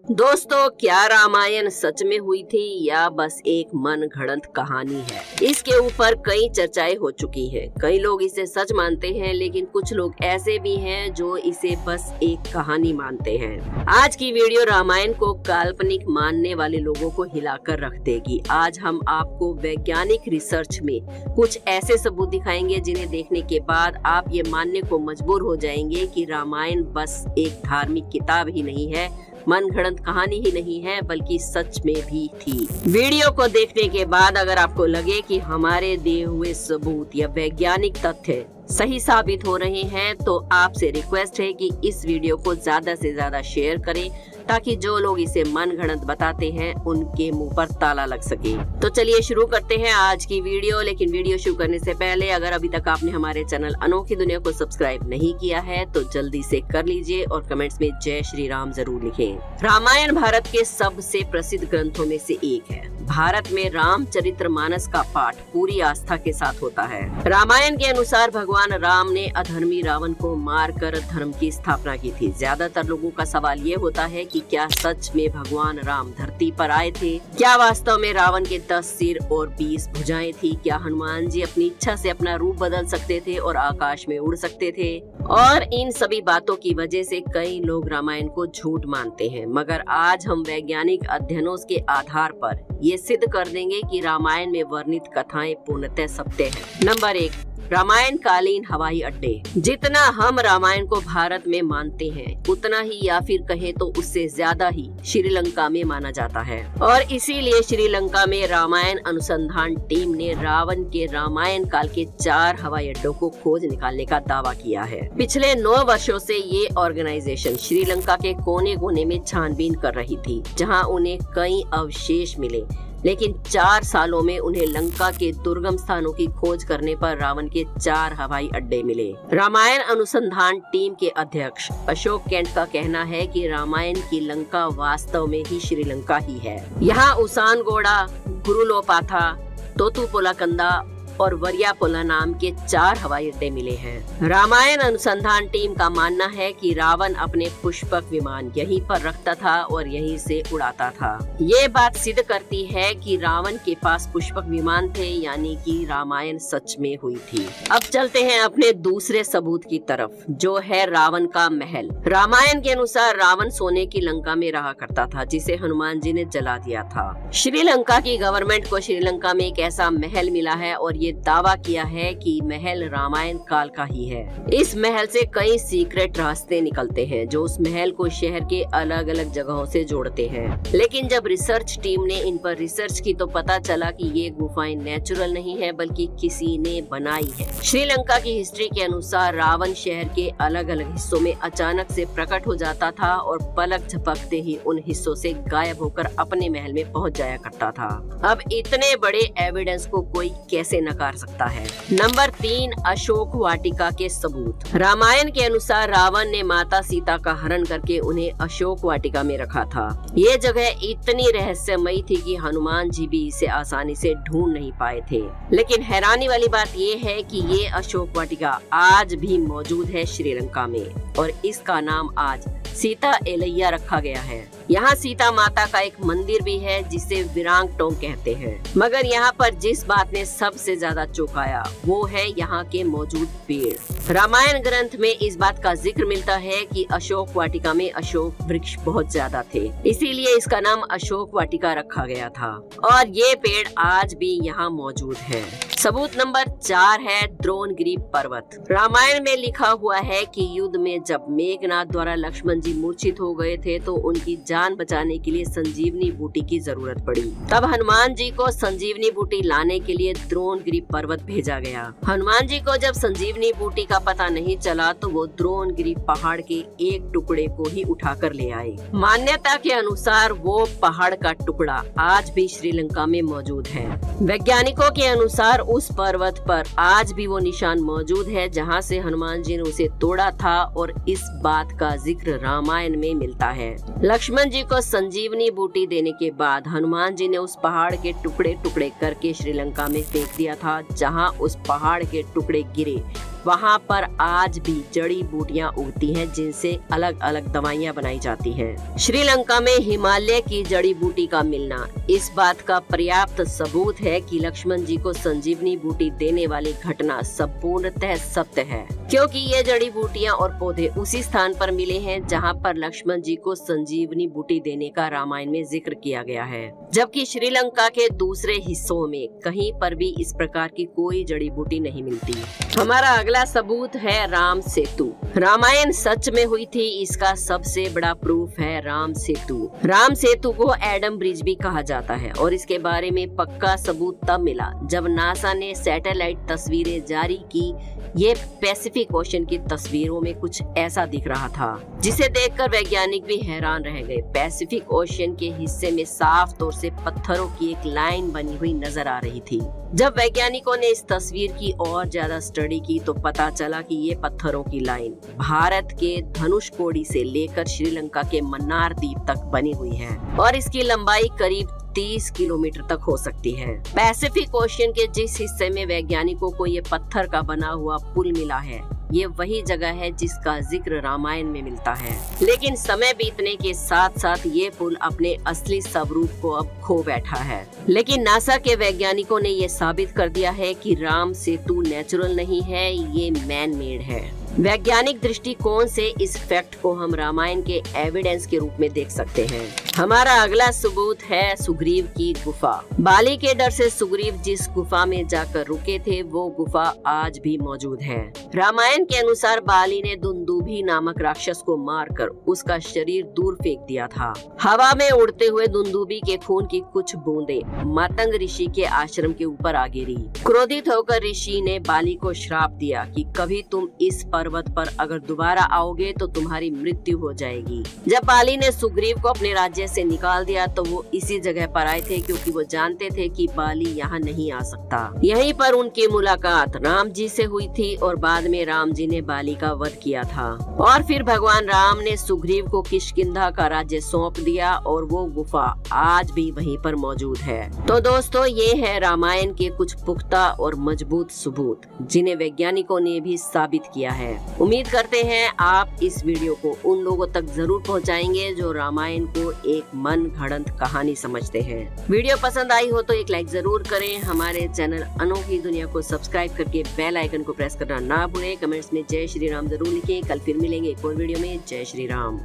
दोस्तों, क्या रामायण सच में हुई थी या बस एक मन गढ़ंत कहानी है? इसके ऊपर कई चर्चाएं हो चुकी हैं। कई लोग इसे सच मानते हैं, लेकिन कुछ लोग ऐसे भी हैं जो इसे बस एक कहानी मानते हैं। आज की वीडियो रामायण को काल्पनिक मानने वाले लोगों को हिलाकर रख देगी। आज हम आपको वैज्ञानिक रिसर्च में कुछ ऐसे सबूत दिखाएंगे जिन्हें देखने के बाद आप ये मानने को मजबूर हो जाएंगे कि रामायण बस एक धार्मिक किताब ही नहीं है, मनगढ़ंत कहानी ही नहीं है, बल्कि सच में भी थी। वीडियो को देखने के बाद अगर आपको लगे कि हमारे दिए हुए सबूत या वैज्ञानिक तथ्य सही साबित हो रहे हैं, तो आपसे रिक्वेस्ट है कि इस वीडियो को ज्यादा से ज्यादा शेयर करें, ताकि जो लोग इसे मनगढ़ंत बताते हैं उनके मुंह पर ताला लग सके। तो चलिए शुरू करते हैं आज की वीडियो। लेकिन वीडियो शुरू करने से पहले अगर अभी तक आपने हमारे चैनल अनोखी दुनिया को सब्सक्राइब नहीं किया है तो जल्दी से कर लीजिए और कमेंट्स में जय श्री राम जरूर लिखें। रामायण भारत के सबसे प्रसिद्ध ग्रंथों में से एक है। भारत में रामचरितमानस का पाठ पूरी आस्था के साथ होता है। रामायण के अनुसार भगवान राम ने अधर्मी रावण को मारकर धर्म की स्थापना की थी। ज्यादातर लोगों का सवाल ये होता है कि क्या सच में भगवान राम धरती पर आए थे? क्या वास्तव में रावण के 10 सिर और 20 भुजाएं थी? क्या हनुमान जी अपनी इच्छा से अपना रूप बदल सकते थे और आकाश में उड़ सकते थे? और इन सभी बातों की वजह से कई लोग रामायण को झूठ मानते हैं, मगर आज हम वैज्ञानिक अध्ययनों के आधार पर ये सिद्ध कर देंगे कि रामायण में वर्णित कथाएं पूर्णतः सत्य हैं। नंबर 1, रामायण कालीन हवाई अड्डे। जितना हम रामायण को भारत में मानते हैं, उतना ही या फिर कहें तो उससे ज्यादा ही श्रीलंका में माना जाता है। और इसीलिए श्रीलंका में रामायण अनुसंधान टीम ने रावण के रामायण काल के 4 हवाई अड्डों को खोज निकालने का दावा किया है। पिछले 9 वर्षों से ये ऑर्गेनाइजेशन श्रीलंका के कोने कोने में छानबीन कर रही थी, जहाँ उन्हें कई अवशेष मिले, लेकिन 4 सालों में उन्हें लंका के दुर्गम स्थानों की खोज करने पर रावण के 4 हवाई अड्डे मिले। रामायण अनुसंधान टीम के अध्यक्ष अशोक कैंट का कहना है कि रामायण की लंका वास्तव में ही श्रीलंका ही है। यहाँ उसानगोड़ा, गुरुलोपाथा, तोतुपोलाकंदा और वरियापोला नाम के 4 हवाई अड्डे मिले हैं। रामायण अनुसंधान टीम का मानना है कि रावण अपने पुष्पक विमान यहीं पर रखता था और यहीं से उड़ाता था। ये बात सिद्ध करती है कि रावण के पास पुष्पक विमान थे, यानी कि रामायण सच में हुई थी। अब चलते हैं अपने दूसरे सबूत की तरफ, जो है रावण का महल। रामायण के अनुसार रावण सोने की लंका में रहा करता था, जिसे हनुमान जी ने जला दिया था। श्रीलंका की गवर्नमेंट को श्रीलंका में एक ऐसा महल मिला है और ये दावा किया है कि महल रामायण काल का ही है। इस महल से कई सीक्रेट रास्ते निकलते हैं जो उस महल को शहर के अलग अलग जगहों से जोड़ते हैं। लेकिन जब रिसर्च टीम ने इन पर रिसर्च की तो पता चला कि ये गुफाएं नेचुरल नहीं है, बल्कि किसी ने बनाई है। श्रीलंका की हिस्ट्री के अनुसार रावण शहर के अलग अलग हिस्सों में अचानक से प्रकट हो जाता था और पलक झपकते ही उन हिस्सों से गायब होकर अपने महल में पहुंच जाया करता था। अब इतने बड़े एविडेंस को कोई कैसे नकार सकता है? नंबर 3, अशोक वाटिका के सबूत। रामायण के अनुसार रावण ने माता सीता का हरण करके उन्हें अशोक वाटिका में रखा था। ये जगह इतनी रहस्यमयी थी कि हनुमान जी भी इसे आसानी से ढूंढ नहीं पाए थे। लेकिन हैरानी वाली बात ये है कि ये अशोक वाटिका आज भी मौजूद है श्रीलंका में, और इसका नाम आज सीता एलैया रखा गया है। यहाँ सीता माता का एक मंदिर भी है जिसे विरांगटोंग कहते हैं। मगर यहाँ पर जिस बात ने सबसे ज्यादा चौंकाया वो है यहाँ के मौजूद पेड़। रामायण ग्रंथ में इस बात का जिक्र मिलता है कि अशोक वाटिका में अशोक वृक्ष बहुत ज्यादा थे, इसीलिए इसका नाम अशोक वाटिका रखा गया था, और ये पेड़ आज भी यहाँ मौजूद है। सबूत नंबर 4 है द्रोणगिरी पर्वत। रामायण में लिखा हुआ है कि युद्ध में जब मेघनाद द्वारा लक्ष्मण जी मूर्छित हो गए थे तो उनकी जान बचाने के लिए संजीवनी बूटी की जरूरत पड़ी। तब हनुमान जी को संजीवनी बूटी लाने के लिए द्रोणगिरी पर्वत भेजा गया। हनुमान जी को जब संजीवनी बूटी का पता नहीं चला तो वो द्रोणगिरी पहाड़ के एक टुकड़े को ही उठाकर ले आए। मान्यता के अनुसार वो पहाड़ का टुकड़ा आज भी श्रीलंका में मौजूद है। वैज्ञानिकों के अनुसार उस पर्वत पर आज भी वो निशान मौजूद है जहाँ से हनुमान जी ने उसे तोड़ा था, और इस बात का जिक्र रामायण में मिलता है। लक्ष्मण जी को संजीवनी बूटी देने के बाद हनुमान जी ने उस पहाड़ के टुकड़े टुकड़े करके श्रीलंका में फेंक दिया था। जहाँ उस पहाड़ के टुकड़े गिरे वहाँ पर आज भी जड़ी बूटियाँ उगती हैं जिनसे अलग अलग दवाइयाँ बनाई जाती हैं। श्रीलंका में हिमालय की जड़ी बूटी का मिलना इस बात का पर्याप्त सबूत है कि लक्ष्मण जी को संजीवनी बूटी देने वाली घटना संपूर्णतः सत्य है, क्योंकि ये जड़ी बूटियाँ और पौधे उसी स्थान पर मिले हैं जहाँ पर लक्ष्मण जी को संजीवनी बूटी देने का रामायण में जिक्र किया गया है, जबकि श्रीलंका के दूसरे हिस्सों में कहीं पर भी इस प्रकार की कोई जड़ी बूटी नहीं मिलती। हमारा अगला सबूत है राम सेतु। रामायण सच में हुई थी, इसका सबसे बड़ा प्रूफ है राम सेतु। राम सेतु को एडम ब्रिज भी कहा जाता है और इसके बारे में पक्का सबूत तब मिला जब नासा ने सैटेलाइट तस्वीरें जारी की। ये पैसिफिक ओशन की तस्वीरों में कुछ ऐसा दिख रहा था जिसे देखकर वैज्ञानिक भी हैरान रह गए। पैसिफिक ओशन के हिस्से में साफ तौर से पत्थरों की एक लाइन बनी हुई नजर आ रही थी। जब वैज्ञानिकों ने इस तस्वीर की और ज्यादा स्टडी की तो पता चला कि ये पत्थरों की लाइन भारत के धनुषकोडी से लेकर श्रीलंका के मन्नार द्वीप तक बनी हुई है और इसकी लंबाई करीब 30 किलोमीटर तक हो सकती है। पैसिफिक ओशन के जिस हिस्से में वैज्ञानिकों को ये पत्थर का बना हुआ पुल मिला है, ये वही जगह है जिसका जिक्र रामायण में मिलता है। लेकिन समय बीतने के साथ साथ ये पुल अपने असली स्वरूप को अब खो बैठा है। लेकिन नासा के वैज्ञानिकों ने ये साबित कर दिया है कि राम सेतु नेचुरल नहीं है, ये मैन मेड है। वैज्ञानिक दृष्टिकोण से इस फैक्ट को हम रामायण के एविडेंस के रूप में देख सकते हैं। हमारा अगला सबूत है सुग्रीव की गुफा। बाली के डर से सुग्रीव जिस गुफा में जाकर रुके थे वो गुफा आज भी मौजूद है। रामायण के अनुसार बाली ने दुंदुभी नामक राक्षस को मारकर उसका शरीर दूर फेंक दिया था। हवा में उड़ते हुए दुंदुभी के खून की कुछ बूंदें मातंग ऋषि के आश्रम के ऊपर आ गिरी। क्रोधित होकर ऋषि ने बाली को श्राप दिया कि कभी तुम इस पर्वत पर अगर दोबारा आओगे तो तुम्हारी मृत्यु हो जाएगी। जब बाली ने सुग्रीव को अपने राज्य से निकाल दिया तो वो इसी जगह पर आए थे क्योंकि वो जानते थे कि बाली यहाँ नहीं आ सकता। यहीं पर उनकी मुलाकात राम जी से हुई थी और बाद में राम जी ने बाली का वध किया था और फिर भगवान राम ने सुग्रीव को किष्किंधा का राज्य सौंप दिया और वो गुफा आज भी वहीं पर मौजूद है। तो दोस्तों, ये है रामायण के कुछ पुख्ता और मजबूत सबूत जिन्हें वैज्ञानिकों ने भी साबित किया है। उम्मीद करते हैं आप इस वीडियो को उन लोगों तक जरूर पहुंचाएंगे जो रामायण को एक मन घड़ंत कहानी समझते हैं। वीडियो पसंद आई हो तो एक लाइक जरूर करें। हमारे चैनल अनोखी दुनिया को सब्सक्राइब करके बेल आइकन को प्रेस करना ना भूलें। कमेंट्स में जय श्री राम जरूर लिखें। कल फिर मिलेंगे एक और वीडियो में। जय श्री राम।